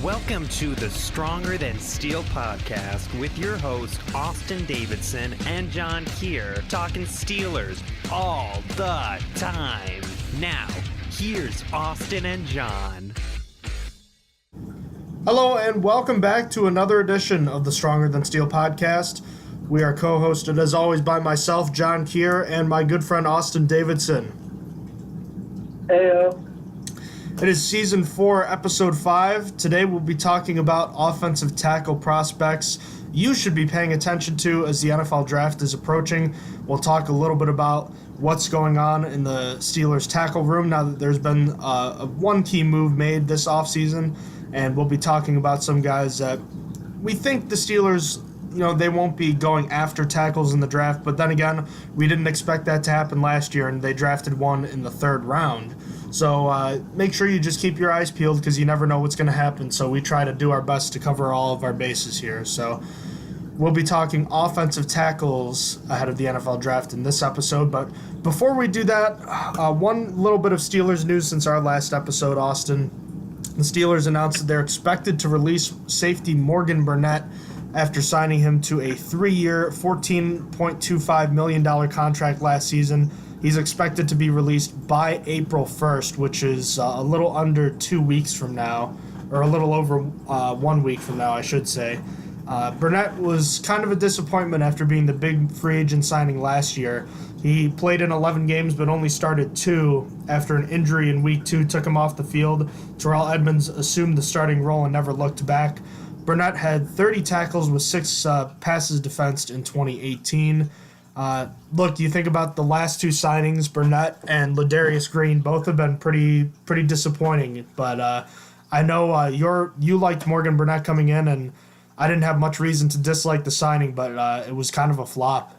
Welcome to the Stronger Than Steel podcast with your host, Austin Davidson and John Keir, talking Steelers all the time. Now, here's Austin and John. Hello and welcome back to another edition of the Stronger Than Steel podcast. We are co-hosted as always by myself, John Keir, and my good friend Austin Davidson. Heyo. It is Season 4, Episode 5. Today we'll be talking about offensive tackle prospects you should be paying attention to as the NFL Draft is approaching. We'll talk a little bit about what's going on in the Steelers tackle room now that there's been one key move made this offseason, and we'll be talking about some guys that we think the Steelers, they won't be going after tackles in the draft, but then again, we didn't expect that to happen last year, and they drafted one in the third round. So make sure you just keep your eyes peeled because you never know what's going to happen. So we try to do our best to cover all of our bases here. So we'll be talking offensive tackles ahead of the NFL Draft in this episode. But before we do that, one little bit of Steelers news since our last episode, Austin. The Steelers announced that they're expected to release safety Morgan Burnett after signing him to a 3-year, $14.25 million contract last season. He's expected to be released by April 1st, which is a little under 2 weeks from now, or a little over 1 week from now, I should say. Burnett was kind of a disappointment after being the big free agent signing last year. He played in 11 games but only started 2 after an injury in Week 2 took him off the field. Terrell Edmunds assumed the starting role and never looked back. Burnett had 30 tackles with 6 passes defensed in 2018. Look, you think about the last 2 signings, Burnett and Ladarius Green, both have been pretty disappointing. But I know you liked Morgan Burnett coming in, and I didn't have much reason to dislike the signing, but it was kind of a flop.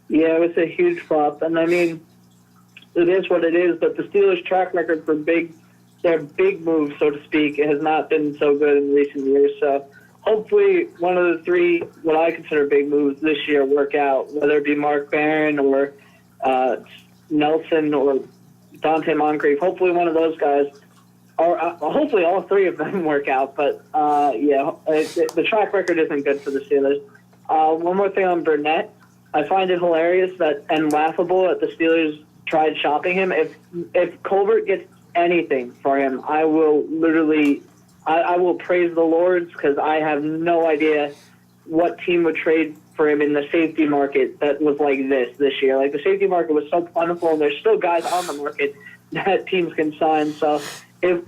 Yeah, it was a huge flop, and I mean, it is what it is. But the Steelers' track record for their big moves, so to speak, has not been so good in recent years. So hopefully one of the 3, what I consider big moves this year, work out, whether it be Mark Barron or Nelson or Dante Moncrief. Hopefully one of those guys, or hopefully all 3 of them work out. But, the track record isn't good for the Steelers. One more thing on Burnett. I find it hilarious and laughable that the Steelers tried shopping him. If Colbert gets anything for him, I will literally – I will praise the Lords because I have no idea what team would trade for him in the safety market that was like this year. Like, the safety market was so plentiful, and there's still guys on the market that teams can sign. So if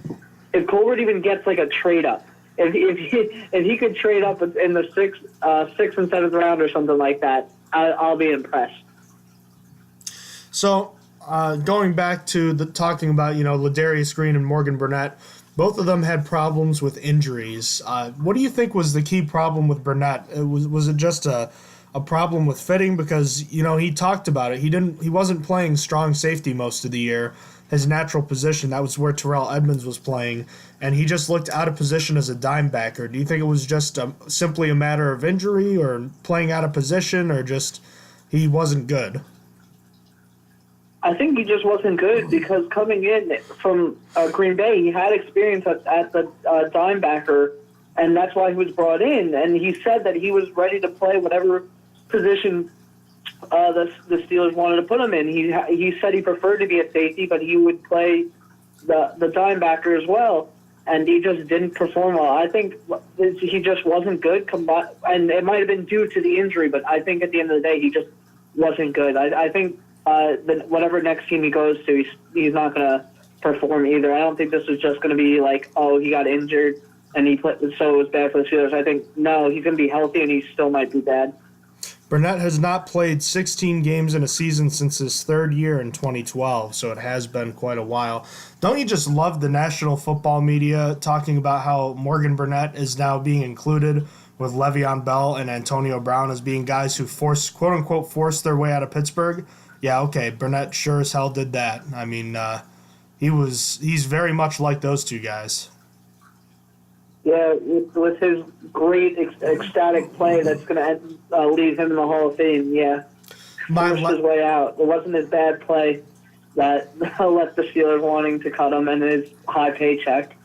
Colbert even gets like a trade up, if he could trade up in the 6th and 7th round or something like that, I'll be impressed. So going back to talking about Ladarius Green and Morgan Burnett. Both of them had problems with injuries. What do you think was the key problem with Burnett? Was it just a problem with fitting? Because he talked about it. He wasn't playing strong safety most of the year. His natural position, that was where Terrell Edmunds was playing, and he just looked out of position as a dime backer. Do you think it was just simply a matter of injury or playing out of position, or just he wasn't good? I think he just wasn't good because coming in from Green Bay, he had experience at the dime backer, and that's why he was brought in. And he said that he was ready to play whatever position the Steelers wanted to put him in. He said he preferred to be a safety, but he would play the dime backer as well, and he just didn't perform well. I think he just wasn't good, and it might have been due to the injury, but I think at the end of the day, he just wasn't good. I think whatever next team he goes to, he's not going to perform either. I don't think this was just going to be like, oh, he got injured and he played, so it was bad for the Steelers. I think, no, he's going to be healthy and he still might be bad. Burnett has not played 16 games in a season since his 3rd year in 2012, so it has been quite a while. Don't you just love the national football media talking about how Morgan Burnett is now being included with Le'Veon Bell and Antonio Brown as being guys who quote-unquote, forced their way out of Pittsburgh? Yeah, okay, Burnett sure as hell did that. I mean, he's very much like those 2 guys. Yeah, with his great ecstatic play that's going to leave him in the Hall of Fame, yeah. Forced his way out. It wasn't his bad play that left the Steelers wanting to cut him and his high paycheck.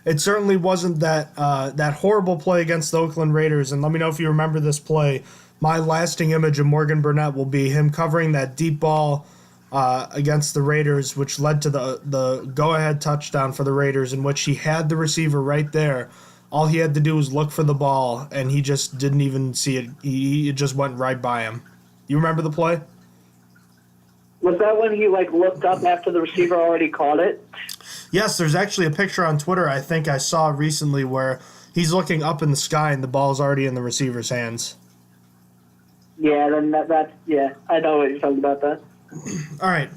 it certainly wasn't that horrible play against the Oakland Raiders. And let me know if you remember this play. My lasting image of Morgan Burnett will be him covering that deep ball against the Raiders, which led to the go-ahead touchdown for the Raiders, in which he had the receiver right there. All he had to do was look for the ball, and he just didn't even see it. It just went right by him. You remember the play? Was that when he looked up after the receiver already caught it? Yes, there's actually a picture on Twitter I think I saw recently where he's looking up in the sky and the ball's already in the receiver's hands. Yeah, then that's I know what you're talking about. That. All right.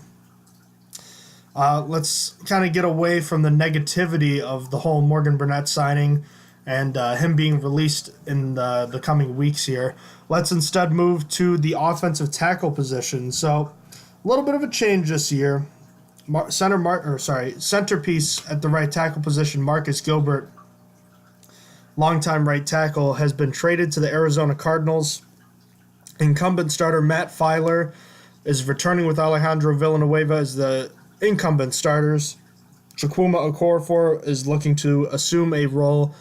Let's kind of get away from the negativity of the whole Morgan Burnett signing and him being released in the coming weeks here. Let's instead move to the offensive tackle position. So, a little bit of a change this year. Centerpiece at the right tackle position, Marcus Gilbert, longtime right tackle, has been traded to the Arizona Cardinals. Incumbent starter Matt Filer is returning with Alejandro Villanueva as the incumbent starters. Chukwuma Okorafor is looking to assume a role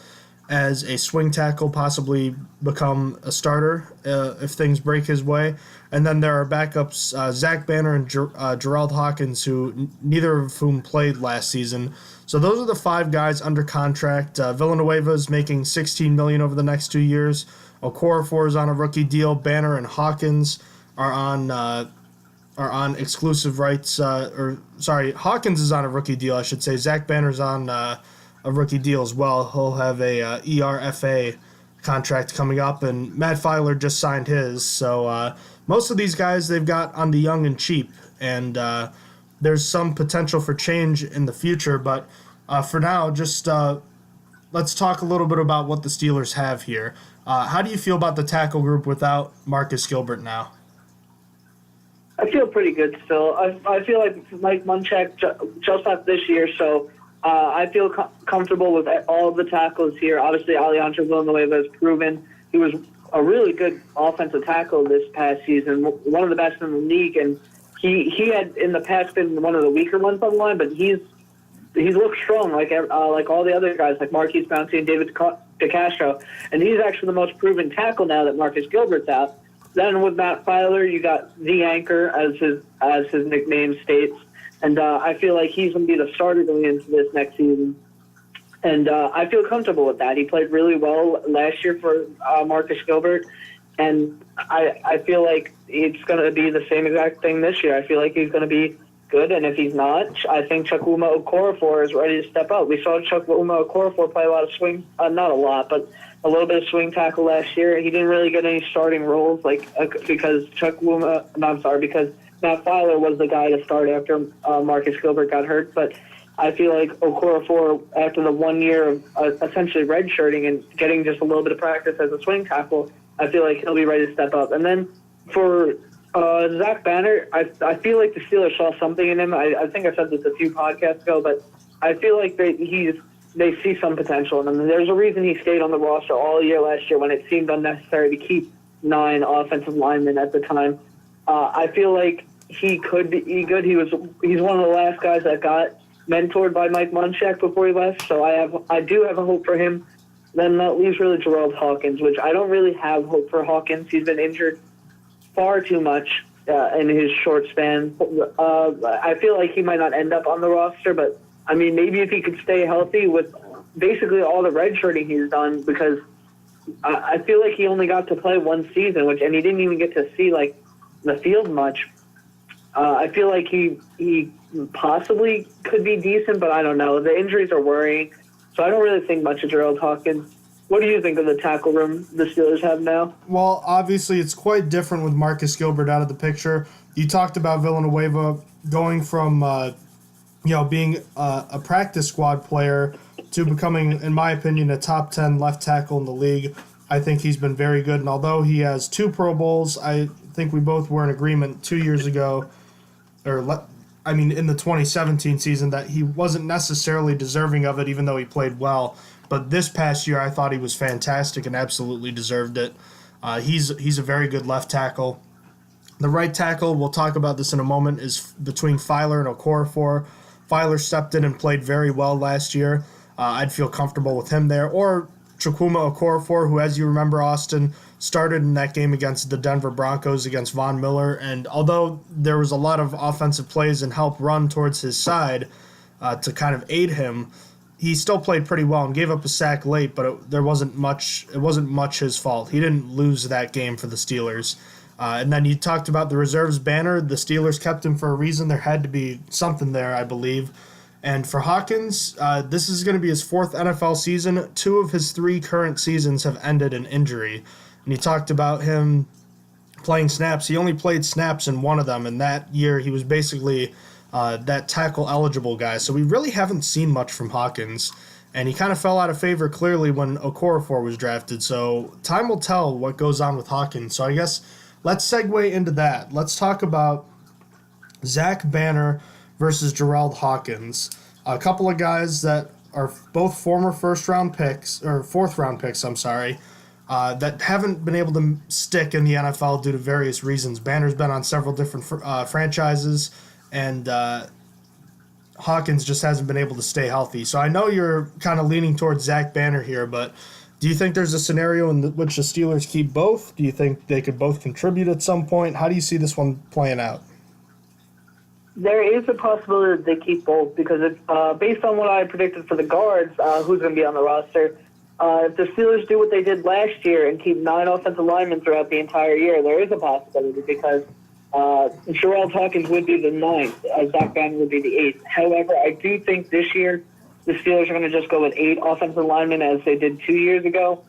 as a swing tackle, possibly become a starter if things break his way. And then there are backups, Zach Banner and Gerald Hawkins, who neither of whom played last season. So those are the five guys under contract. Villanueva is making $16 million over the next 2 years. Okorafor is on a rookie deal. Banner and Hawkins are on exclusive rights. Hawkins is on a rookie deal, I should say. Zach Banner's on a rookie deal as well. He'll have a ERFA contract coming up, and Matt Filer just signed his. So most of these guys they've got on the young and cheap, and there's some potential for change in the future. But for now, just let's talk a little bit about what the Steelers have here. How do you feel about the tackle group without Marcus Gilbert now? I feel pretty good still. I feel like Mike Munchak just left this year, so I feel comfortable with all of the tackles here. Obviously, Alejandro Villanueva has proven he was a really good offensive tackle this past season, one of the best in the league, and he had in the past been one of the weaker ones on the line, but he's looked strong like all the other guys, like Marquise Pouncey and David DeCastro, and he's actually the most proven tackle now that Marcus Gilbert's out. Then with Matt Filer, you got the anchor, as his nickname states, and I feel like he's going to be the starter going into this next season. And I feel comfortable with that. He played really well last year for Marcus Gilbert, and I feel like it's going to be the same exact thing this year. I feel like he's going to be good, and if he's not, I think Chukwuma Okorafor is ready to step up. We saw Chukwuma Okorafor play a lot of swing, not a lot, but a little bit of swing tackle last year. He didn't really get any starting roles, because Matt Filer was the guy to start after Marcus Gilbert got hurt. But I feel like Okorafor, after the 1 year of essentially redshirting and getting just a little bit of practice as a swing tackle, I feel like he'll be ready to step up. And then for Zach Banner, I feel like the Steelers saw something in him. I think I said this a few podcasts ago, but I feel like they see some potential in him. And there's a reason he stayed on the roster all year last year when it seemed unnecessary to keep 9 offensive linemen at the time. I feel like he could be good. He's one of the last guys that got mentored by Mike Munchak before he left, so I do have a hope for him. Then that leaves really Gerald Hawkins, which I don't really have hope for Hawkins. He's been injured far too much in his short span. I feel like he might not end up on the roster, but I mean, maybe if he could stay healthy with basically all the redshirting he's done, because I feel like he only got to play one season, and he didn't even get to see the field much. I feel like he possibly could be decent, but I don't know. The injuries are worrying, so I don't really think much of Gerald Hawkins. What do you think of the tackle room the Steelers have now? Well, obviously it's quite different with Marcus Gilbert out of the picture. You talked about Villanueva going from being a practice squad player to becoming, in my opinion, a top 10 left tackle in the league. I think he's been very good, and although he has 2 Pro Bowls, I think we both were in agreement 2 years ago, in the 2017 season, that he wasn't necessarily deserving of it, even though he played well. But this past year, I thought he was fantastic and absolutely deserved it. He's a very good left tackle. The right tackle, we'll talk about this in a moment, is between Filer and Okorafor. Filer stepped in and played very well last year. I'd feel comfortable with him there. Or Chukwuma Okorafor, who, as you remember, Austin, started in that game against the Denver Broncos against Von Miller. And although there was a lot of offensive plays and help run towards his side to kind of aid him, he still played pretty well and gave up a sack late, but it wasn't much his fault. He didn't lose that game for the Steelers. And then you talked about the reserves banner. The Steelers kept him for a reason. There had to be something there, I believe. And for Hawkins, this is going to be his 4th NFL season. 2 of his 3 current seasons have ended in injury. And you talked about him playing snaps. He only played snaps in one of them, and that year he was basically that tackle-eligible guy. So we really haven't seen much from Hawkins. And he kind of fell out of favor clearly when Okorafor was drafted. So time will tell what goes on with Hawkins. So I guess let's segue into that. Let's talk about Zach Banner versus Gerald Hawkins. A couple of guys that are both former fourth-round picks, that haven't been able to stick in the NFL due to various reasons. Banner's been on several different franchises, and Hawkins just hasn't been able to stay healthy. So I know you're kind of leaning towards Zach Banner here, but do you think there's a scenario in which the Steelers keep both? Do you think they could both contribute at some point? How do you see this one playing out? There is a possibility that they keep both because based on what I predicted for the guards, who's going to be on the roster, if the Steelers do what they did last year and keep 9 offensive linemen throughout the entire year, there is a possibility because Gerald Hawkins would be the 9th, Zach Banner would be the 8th. However, I do think this year the Steelers are going to just go with 8 offensive linemen as they did 2 years ago.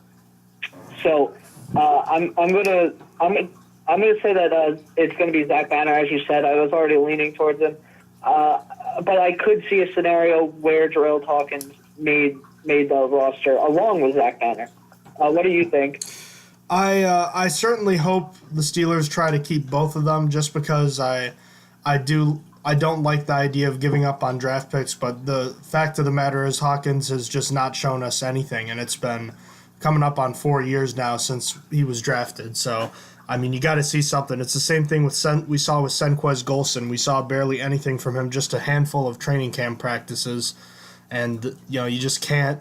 So I'm going to say that it's going to be Zach Banner, as you said. I was already leaning towards him. But I could see a scenario where Gerald Hawkins made the roster along with Zach Banner. What do you think? I certainly hope the Steelers try to keep both of them just because I don't like the idea of giving up on draft picks, but the fact of the matter is Hawkins has just not shown us anything, and it's been coming up on 4 years now since he was drafted. So I mean, you got to see something. It's the same thing we saw with Senquez Golson. We saw barely anything from him, just a handful of training camp practices. And, you just can't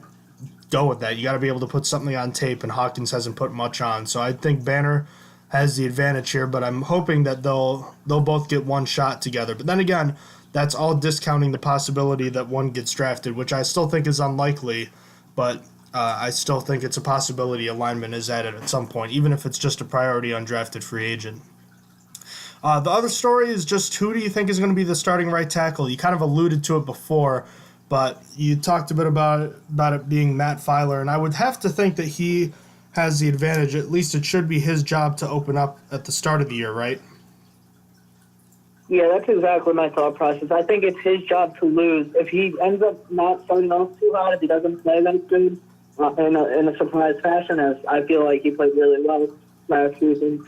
go with that. You got to be able to put something on tape, and Hawkins hasn't put much on. So I think Banner has the advantage here, but I'm hoping that they'll both get one shot together. But then again, that's all discounting the possibility that one gets drafted, which I still think is unlikely, but I still think it's a possibility a lineman is added at some point, even if it's just a priority undrafted free agent. The other story is just who do you think is going to be the starting right tackle? You kind of alluded to it before, but you talked a bit about it being Matt Filer, and I would have to think that he has the advantage. At least it should be his job to open up at the start of the year, right? Yeah, that's exactly my thought process. I think it's his job to lose. If he ends up not starting off too hot, if he doesn't play that good, in a surprise fashion, as I feel like he played really well last season.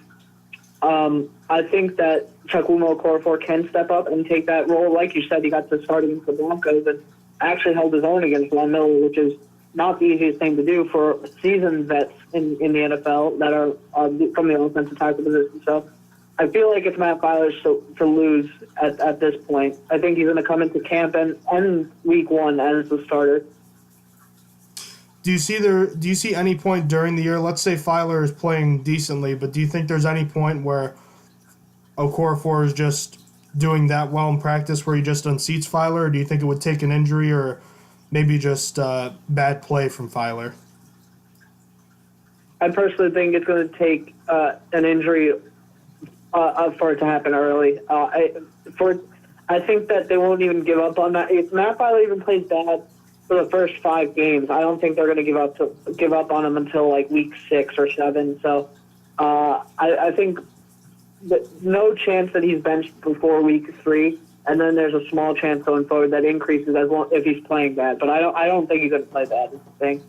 I think that Chukwuma Okorafor can step up and take that role. Like you said, he got to start against the Broncos and actually held his own against Von Miller, which is not the easiest thing to do for seasoned vets in the NFL that are from the offensive tackle position. So I feel like it's Matt Filer to lose at this point. I think he's going to come into camp and week 1 as the starter. Do you see any point during the year, let's say Filer is playing decently, but do you think there's any point where Okorafor is just doing that well in practice where he just unseats Filer, or do you think it would take an injury or maybe just bad play from Filer? I personally think it's going to take an injury for it to happen early. I think that they won't even give up on that. If Matt Filer even plays bad for the first 5 games, I don't think they're going to give up on him until like week 6 or 7. So I think that no chance that he's benched before week 3, and then there's a small chance going forward that increases as long if he's playing bad. But I don't think he's going to play bad. Is the thing.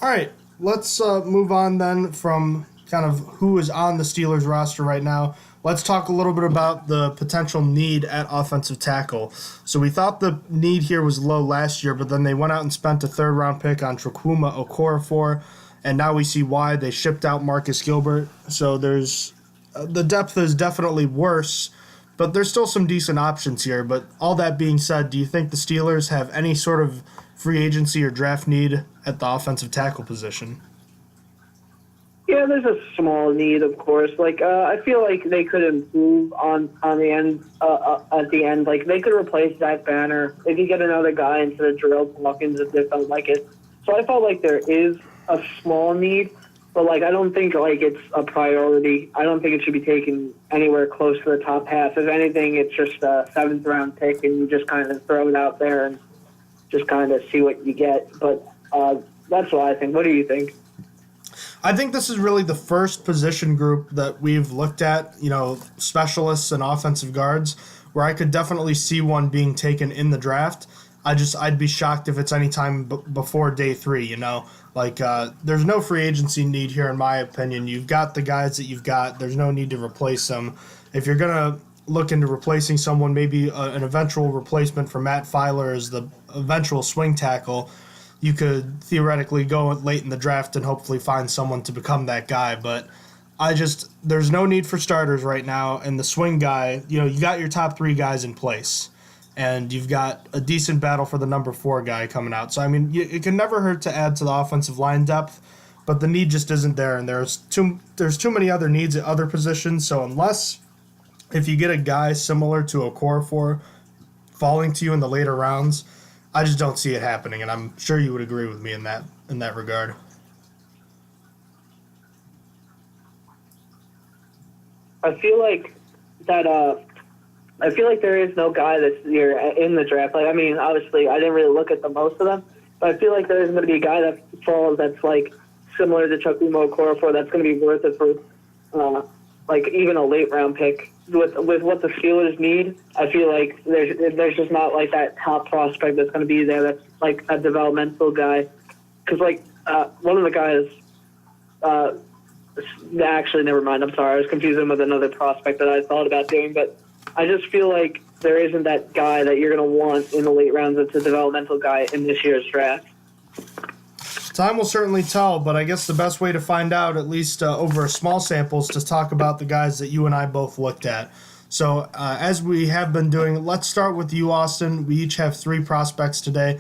All right, let's move on then from kind of who is on the Steelers roster right now. Let's talk a little bit about the potential need at offensive tackle. So we thought the need here was low last year, but then they went out and spent a 3rd-round pick on Chukwuma Okorafor, and now we see why. They shipped out Marcus Gilbert. So there's the depth is definitely worse, But there's still some decent options here. But all that being said, do you think the Steelers have any sort of free agency or draft need at the offensive tackle position? Yeah, there's a small need, of course. I feel like they could improve on the end. At the end, they could replace Zach Banner. They could get another guy instead of Jarrell Hawkins if they felt like it. So I felt like there is a small need, but I don't think it's a priority. I don't think it should be taken anywhere close to the top half. If anything, it's just a 7th round pick, and you just kind of throw it out there and just kind of see what you get. But that's what I think. What do you think? I think this is really the first position group that we've looked at, specialists and offensive guards, where I could definitely see one being taken in the draft. I'd be shocked if it's any time before day 3, there's no free agency need here, in my opinion. You've got the guys that you've got. There's no need to replace them. If you're going to look into replacing someone, maybe an eventual replacement for Matt Filer as the eventual swing tackle, you could theoretically go late in the draft and hopefully find someone to become that guy. But there's no need for starters right now. And the swing guy, you got your top 3 guys in place. And you've got a decent battle for the number 4 guy coming out. So, it can never hurt to add to the offensive line depth, but the need just isn't there. And there's too many other needs at other positions. So if you get a guy similar to Okorafor falling to you in the later rounds, I just don't see it happening, and I'm sure you would agree with me in that regard. I feel like there is no guy this year in the draft. Obviously, I didn't really look at most of them, but I feel like there isn't going to be a guy that falls that's similar to Chukwuma Okorafor that's going to be worth it for even a late round pick. With what the Steelers need, I feel like there's just not that top prospect that's going to be there that's a developmental guy. Because one of the guys, actually never mind. I'm sorry, I was confusing him with another prospect that I thought about doing. But I just feel like there isn't that guy that you're going to want in the late rounds that's a developmental guy in this year's draft. Time will certainly tell, but I guess the best way to find out, at least over a small sample, is to talk about the guys that you and I both looked at. So as we have been doing, let's start with you, Austin. We each have 3 prospects today.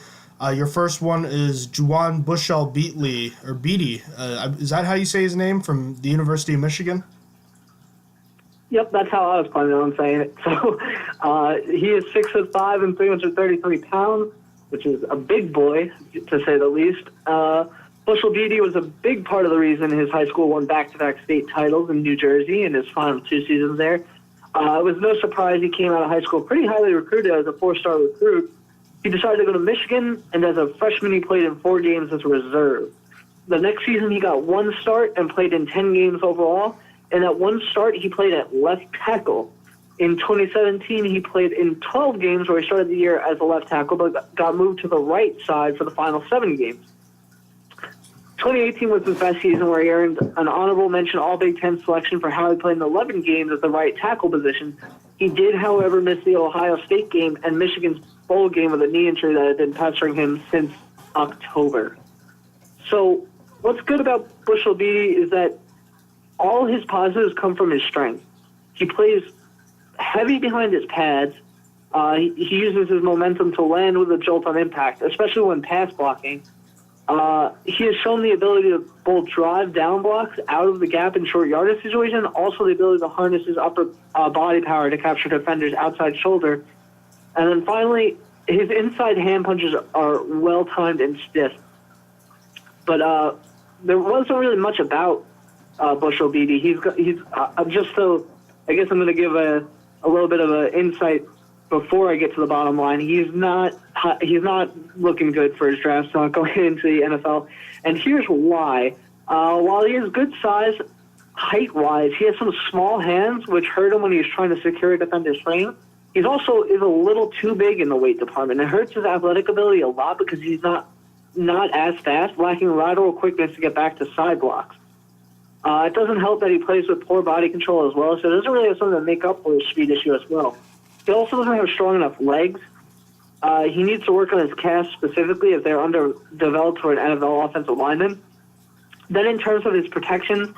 Your first one is Juwan Bushell-Beatley, or Beatty. Is that how you say his name, from the University of Michigan? Yep, that's how I was planning on saying it. So he is 6'5" and 333 pounds. Which is a big boy, to say the least. Bushell Beatty was a big part of the reason his high school won back-to-back state titles in New Jersey in his final 2 seasons there. It was no surprise he came out of high school pretty highly recruited as a 4-star recruit. He decided to go to Michigan, and as a freshman he played in 4 games as a reserve. The next season he got 1 start and played in 10 games overall, and at 1 start he played at left tackle. In 2017, he played in 12 games where he started the year as a left tackle, but got moved to the right side for the final 7 games. 2018 was his best season, where he earned an honorable mention All-Big Ten selection for how he played in 11 games at the right tackle position. He did, however, miss the Ohio State game and Michigan's bowl game with a knee injury that had been pestering him since October. So what's good about Bushell Beatty is that all his positives come from his strength. He plays heavy behind his pads. He uses his momentum to land with a jolt on impact, especially when pass blocking. He has shown the ability to both drive down blocks out of the gap in short yardage situation, also the ability to harness his upper body power to capture defenders' outside shoulder. And then finally, his inside hand punches are well-timed and stiff. But there wasn't really much about Bushell Beatty. I guess I'm going to give a little bit of an insight before I get to the bottom line. He's not looking good for his draft stock going into the NFL, and here's why. While he has good size, height-wise, he has some small hands, which hurt him when he's trying to secure a defender's frame. He's also is a little too big in the weight department. It hurts his athletic ability a lot because he's not as fast, lacking lateral quickness to get back to side blocks. It doesn't help that he plays with poor body control as well, so it doesn't really have something to make up for his speed issue as well. He also doesn't have strong enough legs. He needs to work on his calves specifically if they're underdeveloped for an NFL offensive lineman. Then in terms of his protections,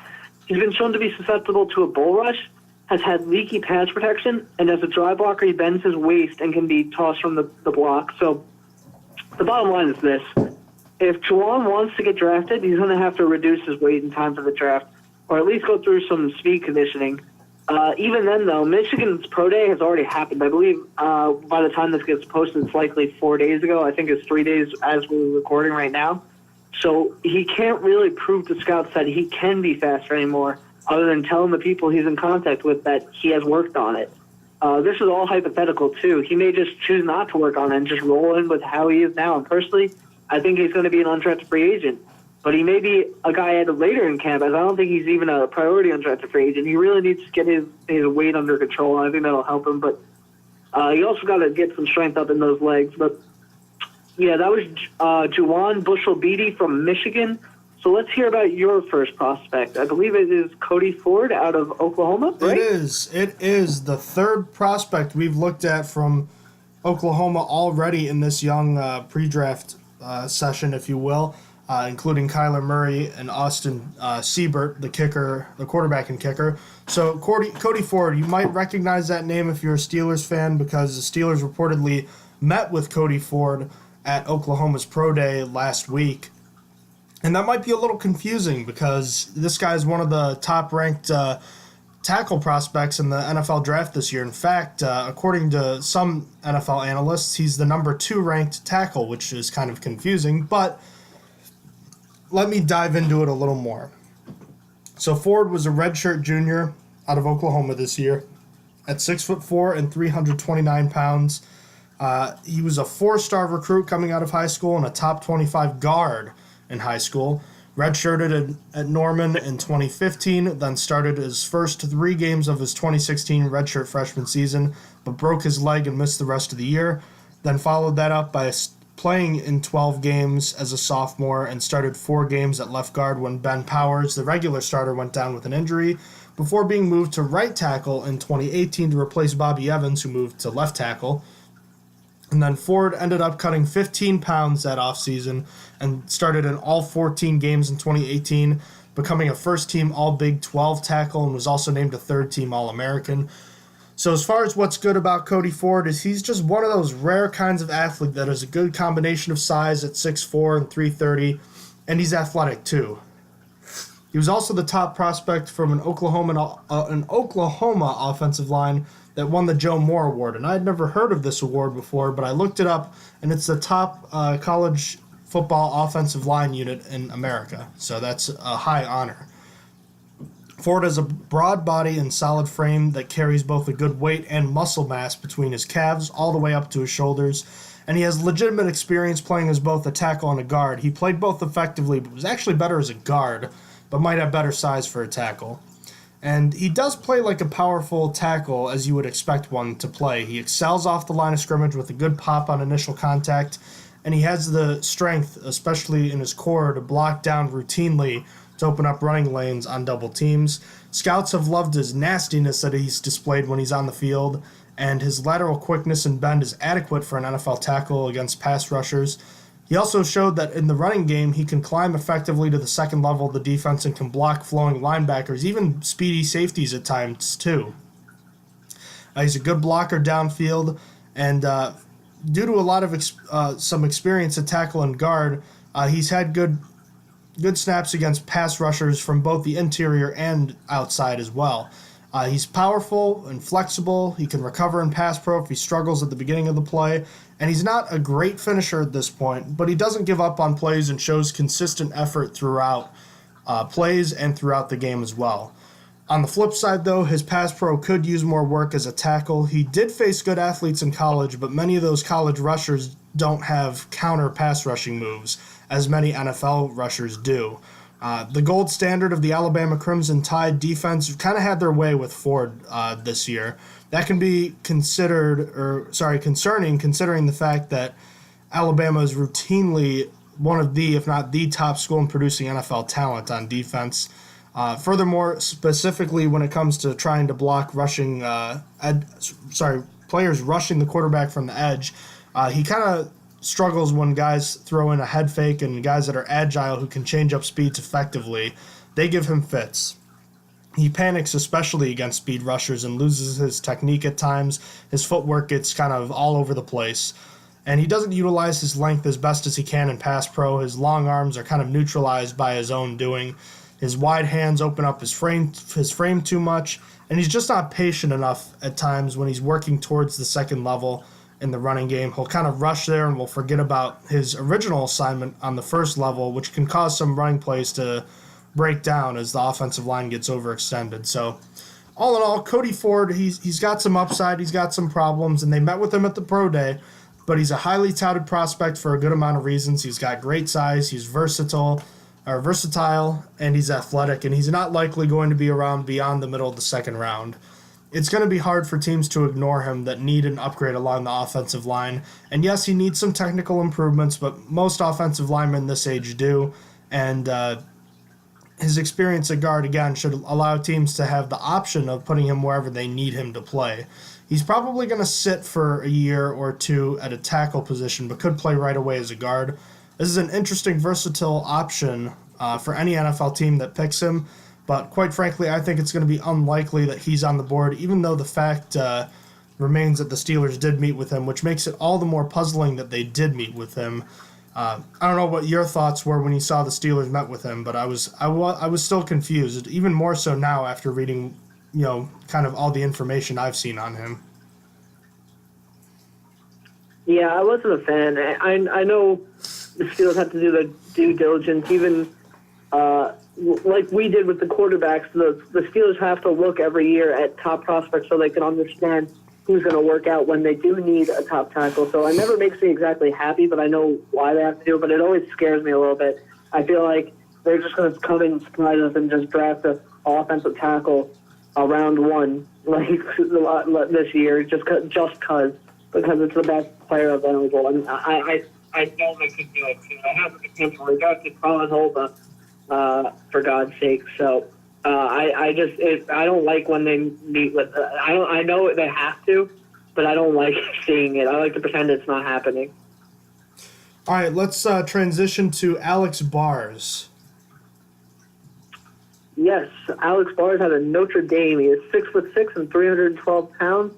he's been shown to be susceptible to a bull rush. has had leaky pass protection, and as a dry blocker, he bends his waist and can be tossed from the block. So the bottom line is this. If Juwan wants to get drafted, he's going to have to reduce his weight in time for the draft, or at least go through some speed conditioning. Even then, though, Michigan's pro day has already happened. I believe by the time this gets posted, it's likely 4 days ago. I think it's 3 days as we're recording right now. So he can't really prove to scouts that he can be faster anymore, other than telling the people he's in contact with that he has worked on it. This is all hypothetical, too. He may just choose not to work on it and just roll in with how he is now. And personally, I think he's going to be an undrafted free agent. But he may be a guy added later in camp, as I don't think he's even a priority undrafted free agent. He really needs to get his weight under control, and I think that'll help him. But he also got to get some strength up in those legs. But, yeah, that was Juwan Bushell-Beatty from Michigan. So let's hear about your first prospect. I believe it is Cody Ford out of Oklahoma, right? It is the third prospect we've looked at from Oklahoma already in this young pre-draft session, if you will, including Kyler Murray and Austin Siebert, the quarterback and kicker. So Cody Ford, you might recognize that name if you're a Steelers fan, because the Steelers reportedly met with Cody Ford at Oklahoma's Pro Day last week. And that might be a little confusing because this guy is one of the top-ranked tackle prospects in the NFL draft this year. In fact, according to some NFL analysts, he's the number 2 ranked tackle, which is kind of confusing. But let me dive into it a little more. So Ford was a redshirt junior out of Oklahoma this year at 6'4" and 329 pounds. He was a 4-star recruit coming out of high school and a top 25 guard in high school. Redshirted at Norman in 2015, then started his first 3 games of his 2016 redshirt freshman season, but broke his leg and missed the rest of the year. Then followed that up by playing in 12 games as a sophomore and started 4 games at left guard when Ben Powers, the regular starter, went down with an injury, before being moved to right tackle in 2018 to replace Bobby Evans, who moved to left tackle. And then Ford ended up cutting 15 pounds that offseason and started in all 14 games in 2018, becoming a first-team All-Big 12 tackle and was also named a third-team All-American. So as far as what's good about Cody Ford is he's just one of those rare kinds of athlete that has a good combination of size at 6'4" and 330, and he's athletic too. He was also the top prospect from an Oklahoma offensive line that won the Joe Moore Award. And I had never heard of this award before, but I looked it up, and it's the top college football offensive line unit in America. So that's a high honor. Ford has a broad body and solid frame that carries both a good weight and muscle mass between his calves all the way up to his shoulders, and he has legitimate experience playing as both a tackle and a guard. He played both effectively, but was actually better as a guard, but might have better size for a tackle. And he does play like a powerful tackle, as you would expect one to play. He excels off the line of scrimmage with a good pop on initial contact, and he has the strength, especially in his core, to block down routinely to open up running lanes on double teams. Scouts have loved his nastiness that he's displayed when he's on the field, and his lateral quickness and bend is adequate for an NFL tackle against pass rushers. He also showed that in the running game, he can climb effectively to the second level of the defense and can block flowing linebackers, even speedy safeties at times, too. He's a good blocker downfield, and due to a lot of some experience at tackle and guard, he's had good snaps against pass rushers from both the interior and outside as well. He's powerful and flexible. He can recover in pass pro if he struggles at the beginning of the play. And he's not a great finisher at this point, but he doesn't give up on plays and shows consistent effort throughout plays and throughout the game as well. On the flip side, though, his pass pro could use more work as a tackle. He did face good athletes in college, but many of those college rushers don't have counter pass rushing moves, as many NFL rushers do. The gold standard of the Alabama Crimson Tide defense kind of had their way with Ford this year. That can be concerning considering the fact that Alabama is routinely one of the, if not the top school in producing NFL talent on defense. Furthermore, specifically when it comes to trying to block players rushing the quarterback from the edge, he kind of struggles when guys throw in a head fake, and guys that are agile who can change up speeds effectively, they give him fits. He panics, especially against speed rushers, and loses his technique at times. His footwork gets kind of all over the place. And he doesn't utilize his length as best as he can in pass pro. His long arms are kind of neutralized by his own doing. His wide hands open up his frame too much, and he's just not patient enough at times when he's working towards the second level in the running game. He'll kind of rush there and will forget about his original assignment on the first level, which can cause some running plays to break down as the offensive line gets overextended. So all in all, Cody Ford, he's got some upside, he's got some problems, and they met with him at the pro day, but he's a highly touted prospect for a good amount of reasons. He's got great size, he's versatile, and he's athletic, and he's not likely going to be around beyond the middle of the second round. It's going to be hard for teams to ignore him that need an upgrade along the offensive line. And yes, he needs some technical improvements, but most offensive linemen this age do. And his experience at guard, again, should allow teams to have the option of putting him wherever they need him to play. He's probably going to sit for a year or two at a tackle position, but could play right away as a guard. This is an interesting, versatile option for any NFL team that picks him, but quite frankly, I think it's going to be unlikely that he's on the board, even though the fact remains that the Steelers did meet with him, which makes it all the more puzzling that they did meet with him. I don't know what your thoughts were when you saw the Steelers met with him, but I was still confused, even more so now after reading, kind of all the information I've seen on him. Yeah, I wasn't a fan. I know the Steelers have to do their due diligence, even like we did with the quarterbacks. The Steelers have to look every year at top prospects so they can understand who's going to work out when they do need a top tackle. So it never makes me exactly happy, but I know why they have to do it, but it always scares me a little bit. I feel like they're just going to come in and surprise us and just draft an offensive tackle round one like this year because it's the best player available. And I know they could do it too. I have the potential. They got to Colin Holba, for God's sake. So I don't like when they meet with. I know they have to, but I don't like seeing it. I like to pretend it's not happening. All right, let's transition to Alex Bars. Yes, Alex Bars out of Notre Dame. He is 6'6" and 312 pounds.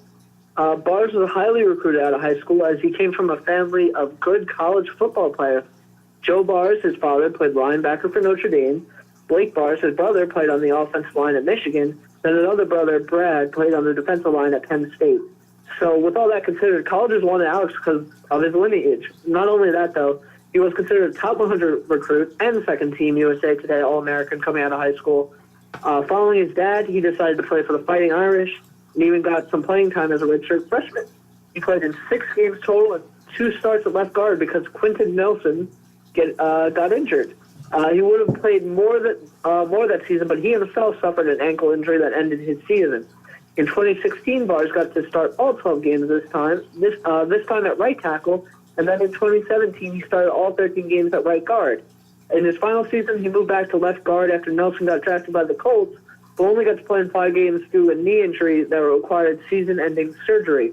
Bars was highly recruited out of high school as he came from a family of good college football players. Joe Bars, his father, played linebacker for Notre Dame. Blake Bars, his brother, played on the offensive line at Michigan. Then another brother, Brad, played on the defensive line at Penn State. So with all that considered, colleges wanted Alex because of his lineage. Not only that, though, he was considered a top 100 recruit and second-team USA Today All-American coming out of high school. Following his dad, he decided to play for the Fighting Irish and even got some playing time as a redshirt freshman. He played in 6 games total and 2 starts at left guard because Quentin Nelson got injured. He would have played more that season, but he himself suffered an ankle injury that ended his season. In 2016, Bars got to start all 12 games this time at right tackle, and then in 2017, he started all 13 games at right guard. In his final season, he moved back to left guard after Nelson got drafted by the Colts, but only got to play in 5 games due to a knee injury that required season-ending surgery.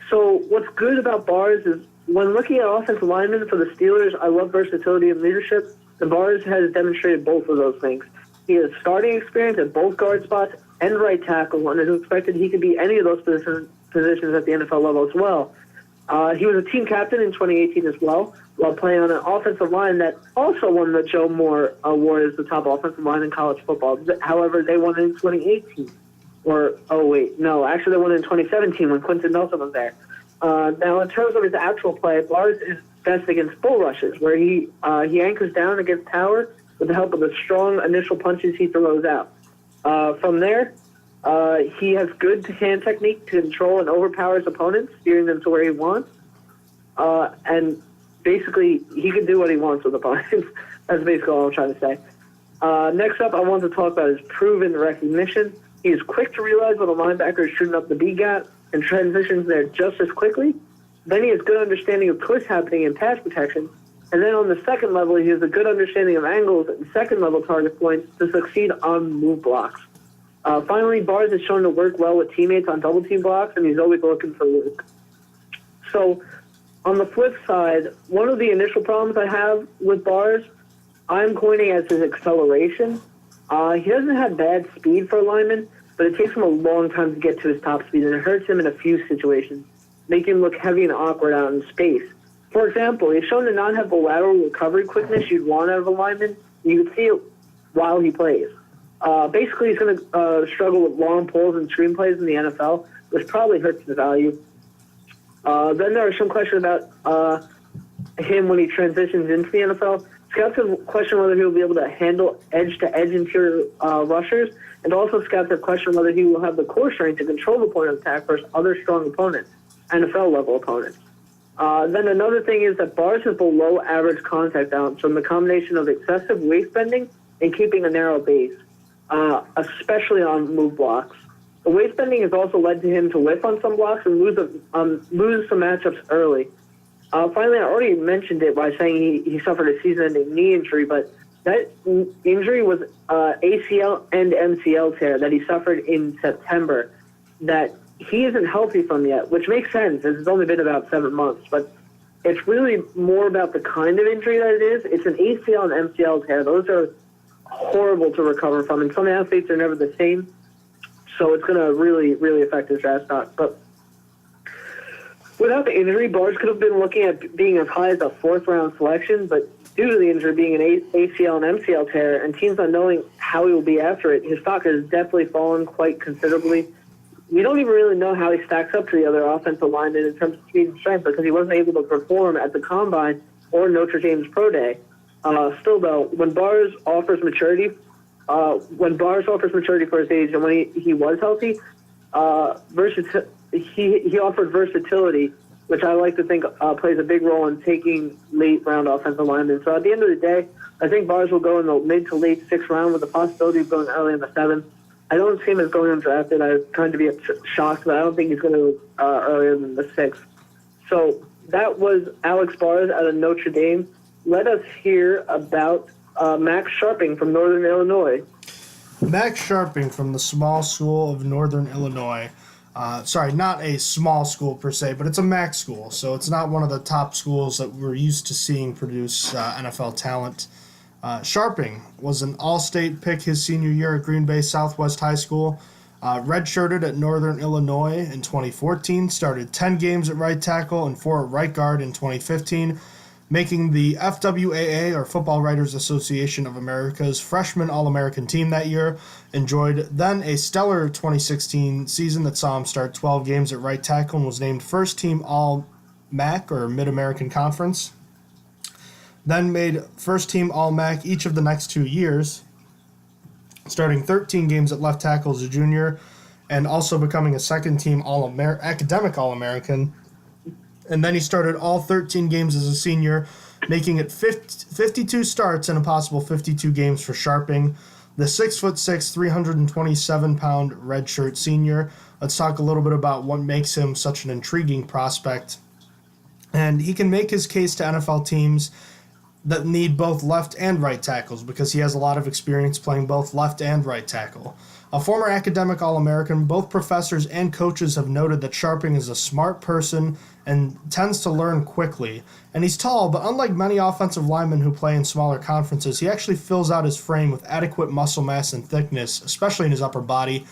So what's good about Bars is when looking at offensive linemen for the Steelers, I love versatility and leadership, and Bars has demonstrated both of those things. He has starting experience at both guard spots and right tackle, and is expected he could be any of those positions at the NFL level as well. He was a team captain in 2018 as well, while playing on an offensive line that also won the Joe Moore Award as the top offensive line in college football. However, they won in 2018. They won in 2017 when Quentin Nelson was there. Now, in terms of his actual play, Bars is best against bull rushes, where he anchors down against power with the help of the strong initial punches he throws out. From there, he has good hand technique to control and overpower his opponents, steering them to where he wants. And basically, he can do what he wants with opponents. That's basically all I'm trying to say. Next up, I want to talk about his proven recognition. He is quick to realize when a linebacker is shooting up the B gap and transitions there just as quickly. Then he has good understanding of what's happening in pass protection. And then on the second level, he has a good understanding of angles and second-level target points to succeed on move blocks. Finally, Bars is shown to work well with teammates on double-team blocks, and he's always looking for work. So on the flip side, one of the initial problems I have with Bars, I'm coining as his acceleration. He doesn't have bad speed for a lineman, but it takes him a long time to get to his top speed, and it hurts him in a few situations, making him look heavy and awkward out in space. For example, he's shown to not have the lateral recovery quickness you'd want out of a lineman. You can see it while he plays. Basically, he's going to struggle with long pulls and screenplays in the NFL, which probably hurts his value. Then there are some questions about him when he transitions into the NFL. Scouts have questioned whether he will be able to handle edge-to-edge interior rushers, and also scouts have questioned whether he will have the core strength to control the point of attack versus other strong opponents, NFL-level opponents. Then another thing is that Bars has below average contact balance from the combination of excessive waist bending and keeping a narrow base, especially on move blocks. The waist bending has also led to him to whiff on some blocks and lose some matchups early. Finally, I already mentioned it by saying he suffered a season-ending knee injury, but that injury was ACL and MCL tear that he suffered in September that he isn't healthy from yet, which makes sense as it's only been about 7 months. But it's really more about the kind of injury that it is. It's an ACL and MCL tear. Those are horrible to recover from, and some athletes are never the same. So it's going to really, really affect his draft stock. But without the injury, Bars could have been looking at being as high as a fourth-round selection, but due to the injury being an ACL and MCL tear and teams not knowing how he will be after it, his stock has definitely fallen quite considerably. We don't even really know how he stacks up to the other offensive linemen in terms of speed and strength because he wasn't able to perform at the Combine or Notre Dame's Pro Day. Still, though, when Bars offers maturity for his age and when he was healthy, he offered versatility, which I like to think plays a big role in taking late-round offensive linemen. So at the end of the day, I think Bars will go in the mid to late 6th round with the possibility of going early in the 7th. I don't see him as going undrafted. I'm trying to be shocked, but I don't think he's going to earlier than the 6th. So that was Alex Bars out of Notre Dame. Let us hear about Max Sharping from Northern Illinois. Max Sharping from the small school of Northern Illinois. Sorry, not a small school per se, but it's a MAC school, so it's not one of the top schools that we're used to seeing produce NFL talent. Sharping was an all-state pick his senior year at Green Bay Southwest High School. Redshirted at Northern Illinois in 2014, started 10 games at right tackle and 4 at right guard in 2015, making the FWAA, or Football Writers Association of America's freshman All-American team that year. Enjoyed then a stellar 2016 season that saw him start 12 games at right tackle and was named first team All-MAC, or Mid-American Conference. Then made first team All-MAC each of the next 2 years, starting 13 games at left tackle as a junior and also becoming a second team academic All-American. And then he started all 13 games as a senior, making it 52 starts and a possible 52 games for Sharping. The 6'6", 327-pound redshirt senior. Let's talk a little bit about what makes him such an intriguing prospect. And he can make his case to NFL teams that need both left and right tackles because he has a lot of experience playing both left and right tackle. A former academic All-American, both professors and coaches have noted that Sharping is a smart person and tends to learn quickly. And he's tall, but unlike many offensive linemen who play in smaller conferences, he actually fills out his frame with adequate muscle mass and thickness, especially in his upper body.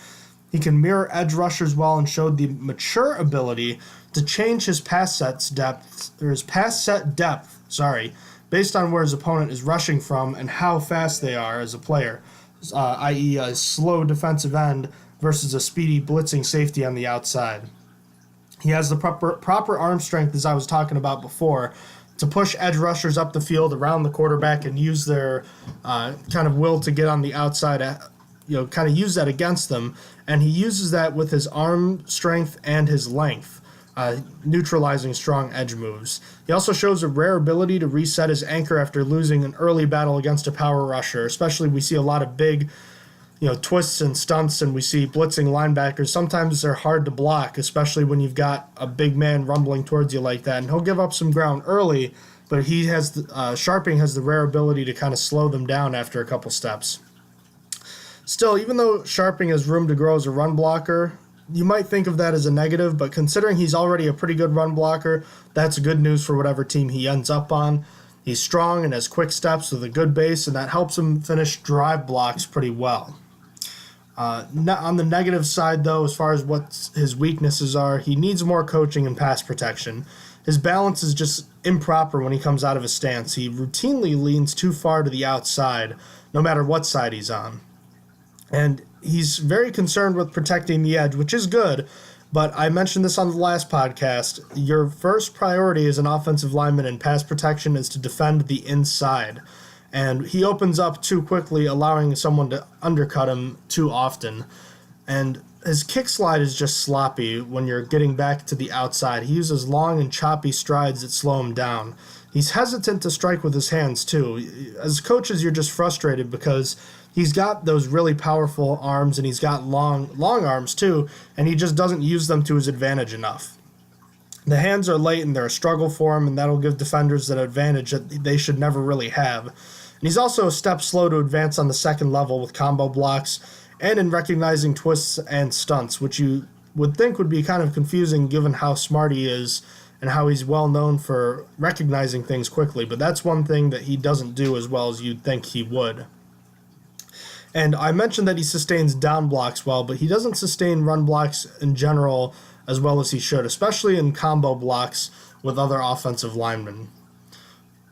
He can mirror edge rushers well and showed the mature ability to change his pass set depth, based on where his opponent is rushing from and how fast they are as a player, i.e. a slow defensive end versus a speedy blitzing safety on the outside. He has the proper arm strength, as I was talking about before, to push edge rushers up the field around the quarterback and use their kind of will to get on the outside, kind of use that against them. And he uses that with his arm strength and his length. Neutralizing strong edge moves. He also shows a rare ability to reset his anchor after losing an early battle against a power rusher. Especially, we see a lot of big, twists and stunts, and we see blitzing linebackers. Sometimes they're hard to block, especially when you've got a big man rumbling towards you like that. And he'll give up some ground early, but Sharping has the rare ability to kind of slow them down after a couple steps. Still, even though Sharping has room to grow as a run blocker, you might think of that as a negative, but considering he's already a pretty good run blocker, that's good news for whatever team he ends up on. He's strong and has quick steps with a good base, and that helps him finish drive blocks pretty well. On the negative side, though, as far as what his weaknesses are, he needs more coaching and pass protection. His balance is just improper when he comes out of his stance. He routinely leans too far to the outside, no matter what side he's on. And he's very concerned with protecting the edge, which is good, but I mentioned this on the last podcast. Your first priority as an offensive lineman in pass protection is to defend the inside. And he opens up too quickly, allowing someone to undercut him too often. And his kick slide is just sloppy when you're getting back to the outside. He uses long and choppy strides that slow him down. He's hesitant to strike with his hands, too. As coaches, you're just frustrated because he's got those really powerful arms, and he's got long arms, too, and he just doesn't use them to his advantage enough. The hands are late, and they're a struggle for him, and that'll give defenders an advantage that they should never really have. And he's also a step slow to advance on the second level with combo blocks and in recognizing twists and stunts, which you would think would be kind of confusing given how smart he is and how he's well known for recognizing things quickly. But that's one thing that he doesn't do as well as you'd think he would. And I mentioned that he sustains down blocks well, but he doesn't sustain run blocks in general as well as he should, especially in combo blocks with other offensive linemen.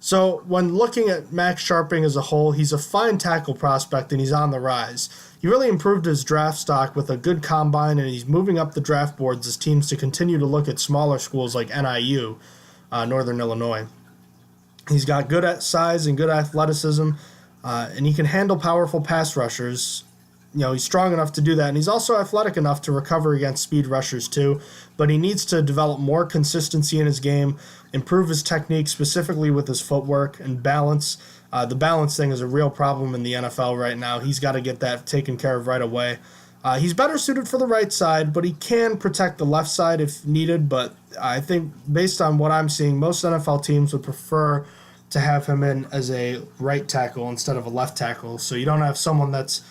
So when looking at Max Scharping as a whole, he's a fine tackle prospect and he's on the rise. He really improved his draft stock with a good combine, and he's moving up the draft boards as teams to continue to look at smaller schools like NIU, Northern Illinois. He's got good size and good athleticism, and he can handle powerful pass rushers. You know, he's strong enough to do that, and he's also athletic enough to recover against speed rushers too, but he needs to develop more consistency in his game, improve his technique specifically with his footwork and balance. The balance thing is a real problem in the NFL right now. He's got to get that taken care of right away. He's better suited for the right side, but he can protect the left side if needed, but I think based on what I'm seeing, most NFL teams would prefer to have him in as a right tackle instead of a left tackle, so you don't have someone that's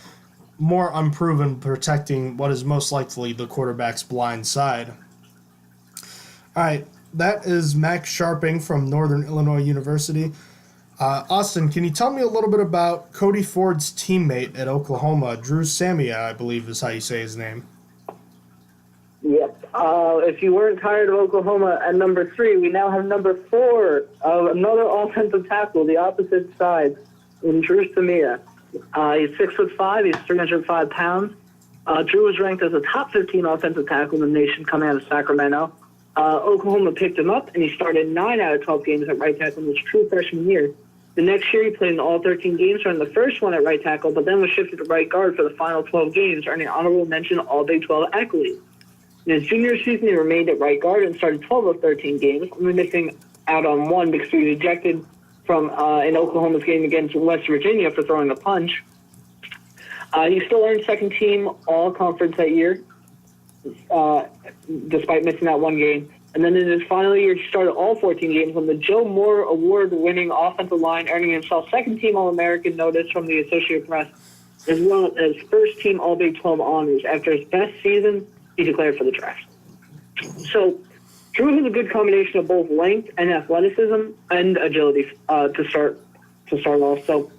more unproven protecting what is most likely the quarterback's blind side. All right, that is Max Scharping from Northern Illinois University. Austin, can you tell me a little bit about Cody Ford's teammate at Oklahoma, Drew Samia, I believe is how you say his name? Yep. If you weren't tired of Oklahoma at number 3, we now have number 4 of another offensive tackle, the opposite side, in Drew Samia. He's 6'5", he's 305 pounds. Drew was ranked as a top 15 offensive tackle in the nation coming out of Sacramento. Oklahoma picked him up, and he started 9 out of 12 games at right tackle in his true freshman year. The next year, he played in all 13 games, earned the first one at right tackle, but then was shifted to right guard for the final 12 games, earning honorable mention All Big 12 accolades. In his junior season, he remained at right guard and started 12 of 13 games, only missing out on one because he was ejected from in Oklahoma's game against West Virginia for throwing a punch. He still earned second team all-conference that year, despite missing that one game. And then in his final year, he started all 14 games on the Joe Moore Award-winning offensive line, earning himself second-team All-American notice from the Associated Press, as well as first-team All-Big 12 honors. After his best season, he declared for the draft. So Drew has a good combination of both length and athleticism and agility to start off. So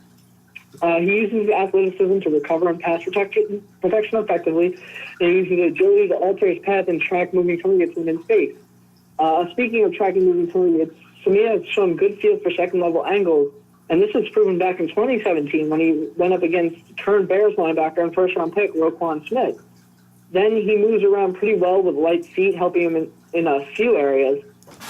he uses athleticism to recover and pass protection effectively, and he uses agility to alter his path and track moving targets within space. Speaking of tracking moving targets, Samia has shown good feel for second-level angles, and this was proven back in 2017 when he went up against current Bears linebacker and first-round pick Roquan Smith. Then he moves around pretty well with light feet, helping him in a few areas.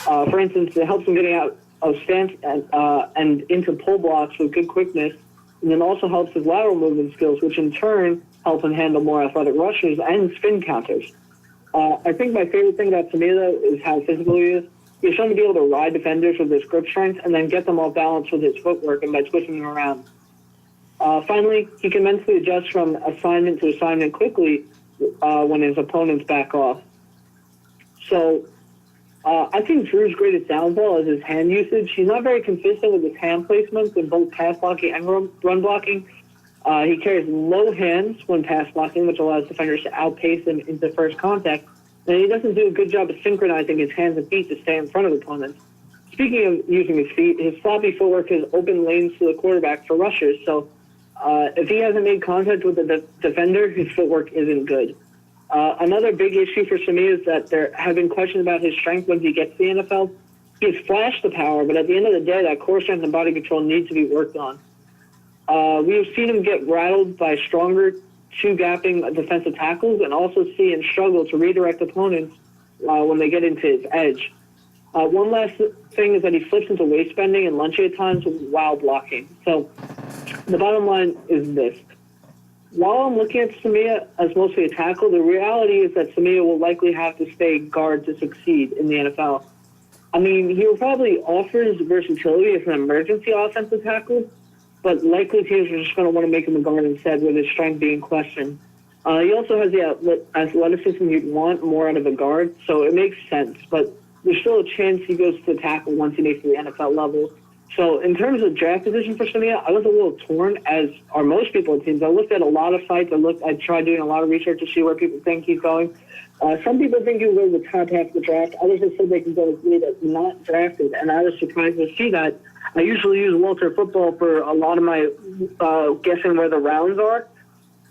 For instance, it helps him getting out of stance and into pull blocks with good quickness, and then also helps his lateral movement skills, which in turn help him handle more athletic rushes and spin counters. I think my favorite thing about Samia is how physical he is. He's shown to be able to ride defenders with his grip strength and then get them off balance with his footwork and by twisting them around. Finally, he can mentally adjust from assignment to assignment quickly when his opponents back off. So I think Drew's greatest downfall is his hand usage. He's not very consistent with his hand placements in both pass blocking and run blocking. He carries low hands when pass blocking, which allows defenders to outpace him into first contact. And he doesn't do a good job of synchronizing his hands and feet to stay in front of opponents. speaking of using his feet, his sloppy footwork has opened lanes to the quarterback for rushers. So if he hasn't made contact with the defender, his footwork isn't good. Another big issue for Samia is that there have been questions about his strength when he gets to the NFL. He's flashed the power, but at the end of the day, that core strength and body control needs to be worked on. We've seen him get rattled by stronger two-gapping defensive tackles and also see him struggle to redirect opponents when they get into his edge. One last thing is that he flips into waist bending and lunge at times while blocking. So the bottom line is this. While I'm looking at Samia as mostly a tackle, the reality is that Samia will likely have to stay guard to succeed in the NFL. I mean, he will probably offers versatility as an emergency offensive tackle, but likely teams are just going to want to make him a guard instead, with his strength being questioned. He also has the athleticism you'd want more out of a guard, so it makes sense. But there's still a chance he goes to tackle once he makes the NFL level. So in terms of draft position for Samia, I was a little torn, as are most people in teams. I looked at a lot of sites. I tried doing a lot of research to see where people think he's going. Some people think he'll go to the top half of the draft. Others have said they can go to that's not drafted, and I was surprised to see that. I usually use Walter Football for a lot of my guessing where the rounds are,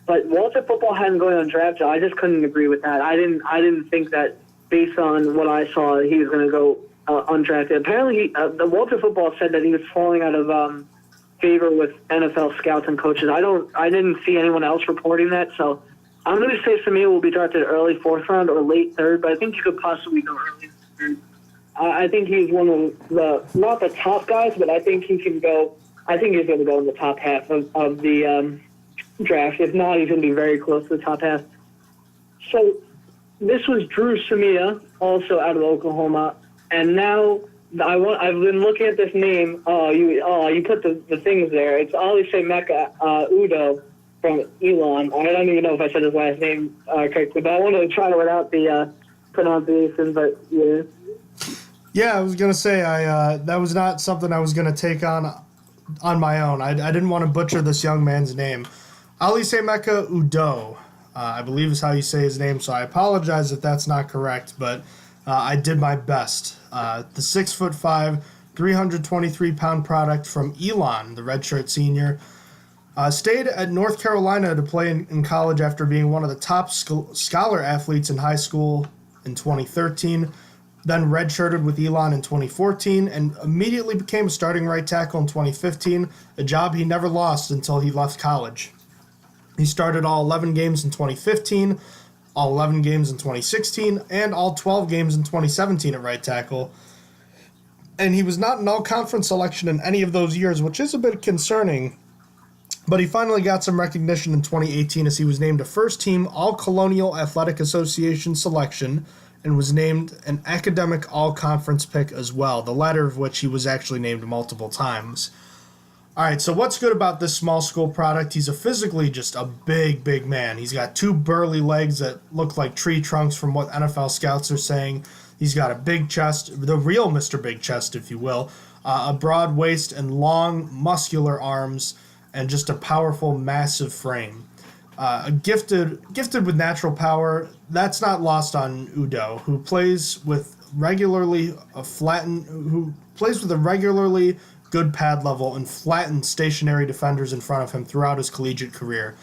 but Walter Football hadn't going on draft, so I just couldn't agree with that. I didn't think that based on what I saw, he was going to go undrafted. Apparently, the Walter Football said that he was falling out of favor with NFL scouts and coaches. I didn't see anyone else reporting that, so I'm going to say Samia will be drafted early 4th round or late 3rd, but I think he could possibly go early 3rd. I think he's one of not the top guys, but I think he can go. I think he's going to go in the top half of the draft. If not, he's going to be very close to the top half. So this was Drew Samia, also out of Oklahoma, and now I've been looking at this name. You put the things there. It's Alise Mecca Udo from Elon. I don't even know if I said his last name correctly, but I wanted to try it without the pronunciation. But yeah. Yeah, I was going to say that was not something I was going to take on my own. I didn't want to butcher this young man's name. Alise Mecca Udo, I believe is how you say his name, so I apologize if that's not correct, but I did my best. The 6'5", 323-pound product from Elon, the redshirt senior, stayed at North Carolina to play in college after being one of the top scholar athletes in high school in 2013, then redshirted with Elon in 2014, and immediately became a starting right tackle in 2015, a job he never lost until he left college. He started all 11 games in 2015, all 11 games in 2016, and all 12 games in 2017 at right tackle. And he was not an all-conference selection in any of those years, which is a bit concerning. But he finally got some recognition in 2018 as he was named a first-team All-Colonial Athletic Association selection and was named an academic all-conference pick as well, the latter of which he was actually named multiple times. All right, so what's good about this small school product? He's physically just a big, big man. He's got 2 burly legs that look like tree trunks from what NFL scouts are saying. He's got a big chest, the real Mr. Big Chest, if you will, a broad waist and long, muscular arms, and just a powerful, massive frame. Gifted with natural power. That's not lost on Udo, who plays with a regularly good pad level and flattened stationary defenders in front of him throughout his collegiate career.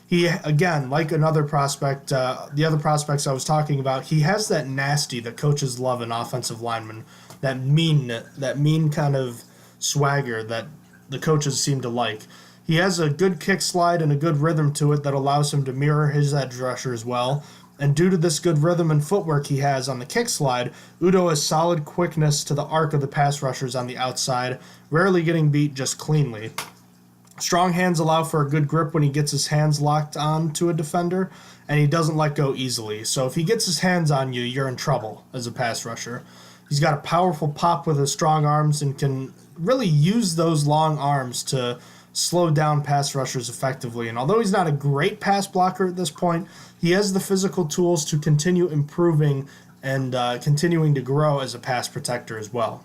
He, again, like another prospect, the other prospects I was talking about, he has that nasty that coaches love in offensive linemen, that mean kind of swagger that the coaches seem to like. He has a good kick slide and a good rhythm to it that allows him to mirror his edge rusher as well. And due to this good rhythm and footwork he has on the kick slide, Udo has solid quickness to the arc of the pass rushers on the outside, rarely getting beat just cleanly. Strong hands allow for a good grip when he gets his hands locked on to a defender, and he doesn't let go easily. So if he gets his hands on you, you're in trouble as a pass rusher. He's got a powerful pop with his strong arms and can really use those long arms to slow down pass rushers effectively. And although he's not a great pass blocker at this point, he has the physical tools to continue improving and continuing to grow as a pass protector as well.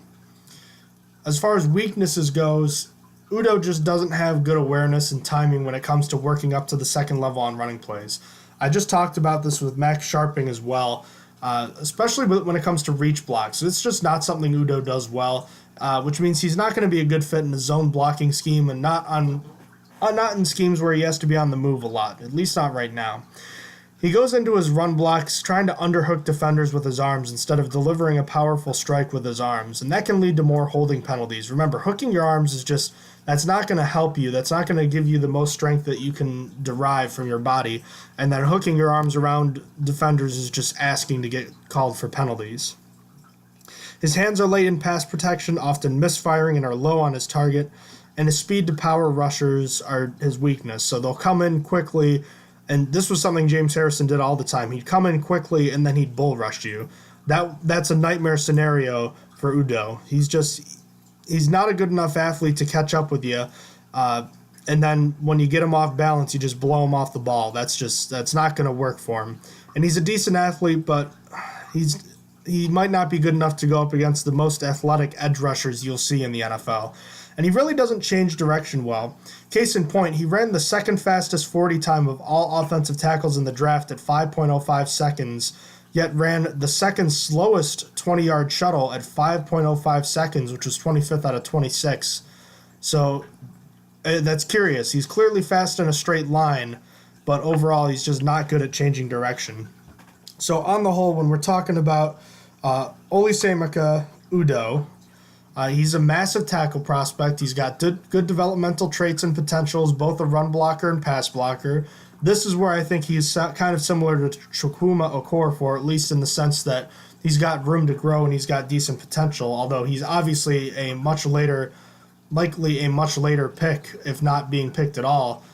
As far as weaknesses goes, Udo just doesn't have good awareness and timing when it comes to working up to the second level on running plays. I just talked about this with Max Sharping as well, especially when it comes to reach blocks. It's just not something Udo does well, which means he's not going to be a good fit in a zone blocking scheme and not in schemes where he has to be on the move a lot, at least not right now. He goes into his run blocks trying to underhook defenders with his arms instead of delivering a powerful strike with his arms, and that can lead to more holding penalties. Remember, hooking your arms is just, that's not going to help you. That's not going to give you the most strength that you can derive from your body, and then hooking your arms around defenders is just asking to get called for penalties. His hands are late in pass protection, often misfiring and are low on his target, and his speed to power rushers are his weakness, so they'll come in quickly. And this was something James Harrison did all the time. He'd come in quickly and then he'd bull rush you. That's a nightmare scenario for Udo. He's not a good enough athlete to catch up with you. And then when you get him off balance, you just blow him off the ball. That's not going to work for him. And he's a decent athlete, but he might not be good enough to go up against the most athletic edge rushers you'll see in the NFL. And he really doesn't change direction well. Case in point, he ran the second fastest 40 time of all offensive tackles in the draft at 5.05 seconds, yet ran the second slowest 20-yard shuttle at 5.05 seconds, which was 25th out of 26. So that's curious. He's clearly fast in a straight line, but overall he's just not good at changing direction. So on the whole, when we're talking about Olisaemeka Udoh, he's a massive tackle prospect. He's got good developmental traits and potentials, both a run blocker and pass blocker. This is where I think he's kind of similar to Chukwuma Okorafor, at least in the sense that he's got room to grow and he's got decent potential, although he's obviously likely a much later pick, if not being picked at all,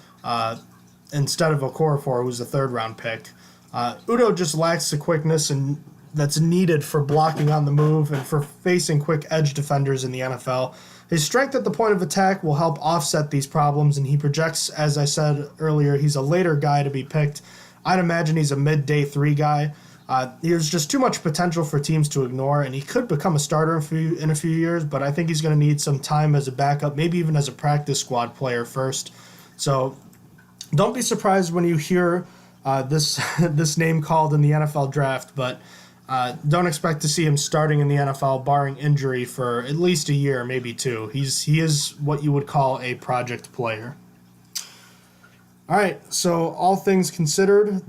instead of Okorafor, who's a third-round pick. Udoh just lacks the quickness and that's needed for blocking on the move and for facing quick edge defenders in the NFL. His strength at the point of attack will help offset these problems, and he projects, as I said earlier, he's a later guy to be picked. I'd imagine he's a mid-day 3 guy. There's just too much potential for teams to ignore, and he could become a starter in a few years, but I think he's going to need some time as a backup, maybe even as a practice squad player first. So don't be surprised when you hear this name called in the NFL draft, but don't expect to see him starting in the NFL, barring injury, for at least a year, maybe 2. He is what you would call a project player. All right, so all things considered,